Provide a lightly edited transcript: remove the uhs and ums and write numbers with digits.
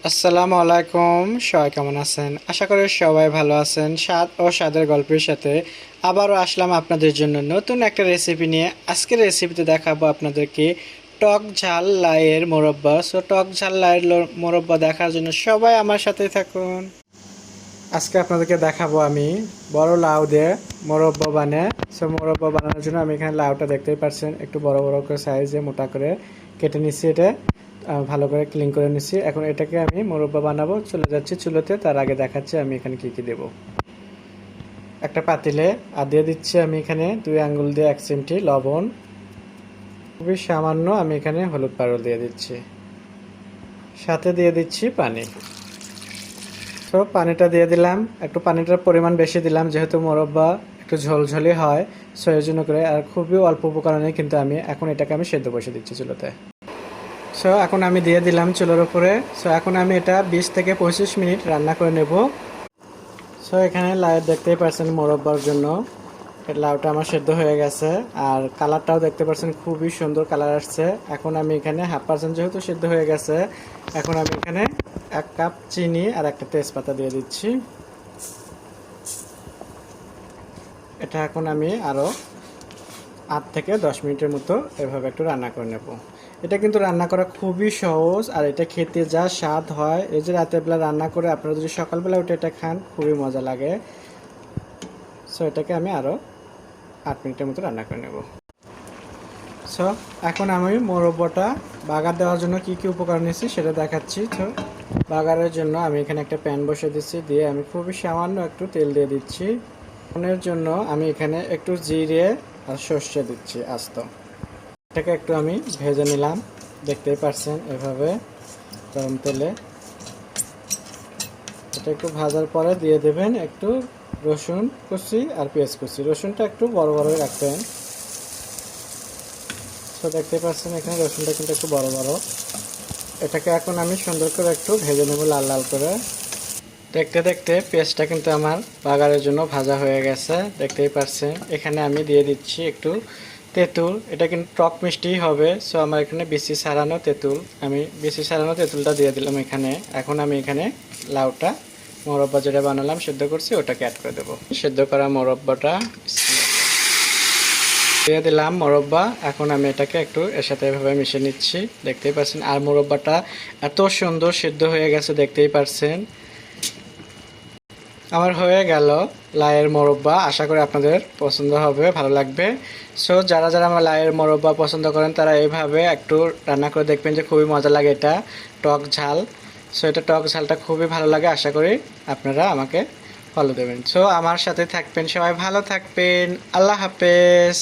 আসসালামু আলাইকুম। সবাই কেমন আছেন? আশা করি সবাই ভালো আছেন। স্বাদ ও স্বাদের গল্পের সাথে আবারও আসলাম আপনাদের জন্য নতুন একটা রেসিপি নিয়ে। আজকের রেসিপিতে দেখাবো আপনাদেরকে টক ঝাল লাইয়ের মোরব্বা। সো টক ঝাল লাইয়ের মোরব্বা দেখার জন্য সবাই আমার সাথে থাকুন। আজকে আপনাদেরকে দেখাবো আমি বড় লাউ দিয়ে মোরব্বা বানিয়ে। সো মোরব্বা বানানোর জন্য আমি এখানে লাউটা দেখতেই পাচ্ছেন একটু বড় বড় করে সাইজে মোটা করে কেটে নিচ্ছি। এটা ভালো করে ক্লিন করে নিচ্ছি। এখন এটাকে আমি মোরব্বা বানাবো। চলে যাচ্ছি চুলোতে। তার আগে দেখাচ্ছি আমি এখানে কি কি দেব। একটা পাতিলে দিয়ে দিচ্ছি আমি এখানে 2 আঙ্গুল দিয়ে 1 চিমটি লবণ, খুবই সামান্য আমি এখানে হলুদ পাউডার দিয়ে দিচ্ছি, সাথে দিয়ে দিচ্ছি পানি। তো পানিটা দিয়ে দিলাম, একটু পানিটার পরিমাণ বেশি দিলাম যেহেতু মোরব্বা একটু ঝোলঝোলি হয়। সো এর জন্য করে আর খুবই অল্প উপকরণে কিন্তু আমি এখন এটাকে আমি সেদ্ধ বসে দিচ্ছি চুলোতে। সো এখন আমি দিয়ে দিলাম চুলোর উপরে। সো এখন আমি এটা 20 থেকে 25 মিনিট রান্না করে নেব। সো এখানে লাউ দেখতেই পাচ্ছেন মোরব্বার জন্য লাউটা আমার সেদ্ধ হয়ে গেছে, আর কালারটাও দেখতে পাচ্ছেন খুবই সুন্দর কালার আসছে। এখন আমি এখানে 1/2% যেহেতু সেদ্ধ হয়ে গেছে, এখন আমি এখানে 1 কাপ চিনি আর একটা তেজপাতা দিয়ে দিচ্ছি। এটা এখন আমি আরও 8 থেকে 10 মিনিটের মতো এভাবে একটু রান্না করে নেব। এটা কিন্তু রান্না করা খুবই সহজ, আর এটা খেতে যা স্বাদ হয়, এই যে রাতের বেলা রান্না করে আপনারা যদি সকালবেলা উঠে এটা খান খুবই মজা লাগে। সো এটাকে আমি আরও 8 মিনিটের মতো রান্না করে নেব। সো এখন আমি মোরব্বাটা বাগার দেওয়ার জন্য কি কি উপকরণ নিয়েছি সেটা দেখাচ্ছি। তো বাগারের জন্য আমি এখানে একটা প্যান বসে দিচ্ছি, দিয়ে আমি খুবই সামান্য একটু তেল দিয়ে দিচ্ছি। ফোড়নের জন্য আমি এখানে একটু জিরে আর সর্ষে দিচ্ছি আস্ত। এটাকে একটু আমি ভেজে নিলাম, দেখতেই পাচ্ছেন এভাবে গরম তেলে। এটা একটু ভাজার পরে দিয়ে দেবেন একটু রসুন কুচি আর পেঁয়াজ কুচি। রসুনটা একটু বড় বড় রাখবেন। তো দেখতে পাচ্ছেন এখানে রসুনটা কিন্তু একটু বড় বড়। এটাকে এখন আমি সুন্দর করে একটু ভেজে নেব লাল লাল করে। দেখতে দেখতে পেঁয়াজটা কিন্তু আমার বাগারের জন্য ভাজা হয়ে গেছে, দেখতেই পাচ্ছেন। এখানে আমি দিয়ে দিচ্ছি একটু তেঁতুল। এটা কিন্তু টক মিষ্টি হবে। সো আমার এখানে বিচি ছাড়ানো তেঁতুল, আমি বিচি ছাড়ানো তেঁতুলটা দিয়ে দিলাম এখানে। এখন আমি এখানে লাউটা মোরব্বা যেটা বানালাম সেদ্ধ করছি ওটাকে অ্যাড করে দেবো। সেদ্ধ করা মোরব্বাটা দিয়ে দিলাম মোরব্বা। এখন আমি এটাকে একটু এর সাথে এভাবে মিশিয়ে নিচ্ছি, দেখতেই পাচ্ছেন। আর মোরব্বাটা এত সুন্দর সিদ্ধ হয়ে গেছে, দেখতেই পাচ্ছেন। আমার হয়ে গেল লাউয়ের মোরব্বা। আশা করি আপনাদের পছন্দ হবে, ভালো লাগবে। সো যারা যারা আমার লাউয়ের মোরব্বা পছন্দ করেন তারা এইভাবে একটু রান্না করে দেখবেন, যে খুবই মজা লাগে। এটা টক ঝাল। সো এটা টক ঝালটা খুবই ভালো লাগে। আশা করি আপনারা আমাকে ফলো দেবেন। সো আমার সাথে থাকবেন, সবাই ভালো থাকবেন। আল্লাহ হাফেজ।